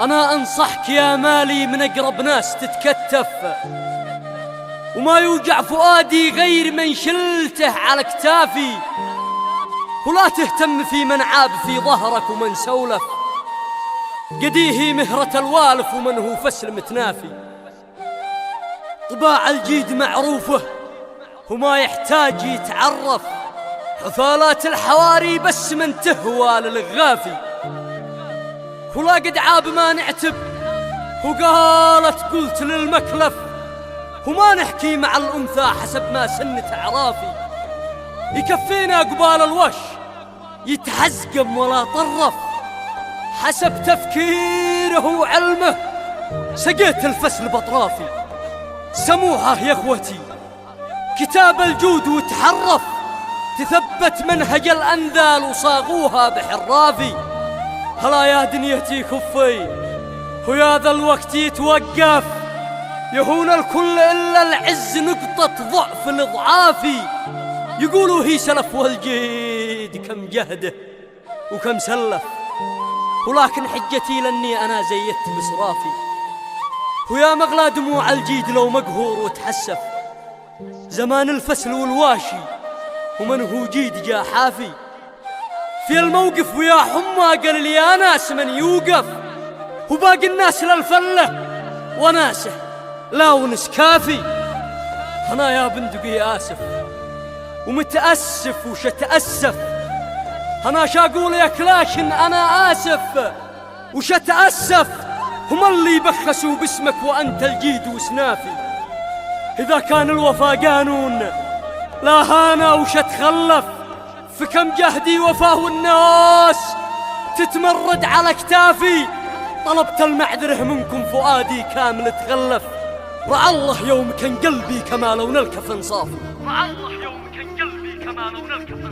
أنا أنصحك يا مالي من أقرب ناس تتكتف، وما يوجع فؤادي غير من شلته على كتافي، ولا تهتم في من عاب في ظهرك ومن سولف، قديه مهرة الوالف ومن هو فسل متنافي. طباع الجيد معروفه وما يحتاج يتعرف، حثالات الحواري بس من تهوى للغافي، ولا قد عاب ما نعتب وقالت قلت للمكلف، وما نحكي مع الأنثى حسب ما سن تعرافي. يكفينا قبال الوش يتحزقم ولا طرف، حسب تفكيره وعلمه سقيت الفسل بطرافي. سموحه يا اخوتي كتاب الجود وتحرف، تثبت منهج الأنذال وصاغوها بحرافي. هلا يا دنيتي كفي ويا ذا الوقت يتوقف، يهون الكل إلا العز نقطة ضعف الإضعافي. يقولوا هي سلف والجيد كم جهده وكم سلف، ولكن حجتي لأني أنا زيدت بصرافي. ويا مغلى دموع الجيد لو مقهور وتحسف، زمان الفسل والواشي ومن هو جيد جا حافي. في الموقف ويا حما قال لي يا ناس من يوقف، وباقي الناس للفلة وناسه لا ونس كافي. أنا يا بندقي آسف ومتأسف وش أتأسف، أنا شاقول يا كلاشن أنا آسف وش أتأسف. هم اللي بخسوا باسمك وأنت الجيد وسنافي. إذا كان الوفا قانون لا هانا وش أتخلف، فكم جهدي وفاه الناس تتمرد على كتافي. طلبت المعذرة منكم فؤادي كامل تغلف، رعى الله يوم كان قلبي كما لون الكفن صافي. رعى الله يوم كان قلبي كما لون الكفن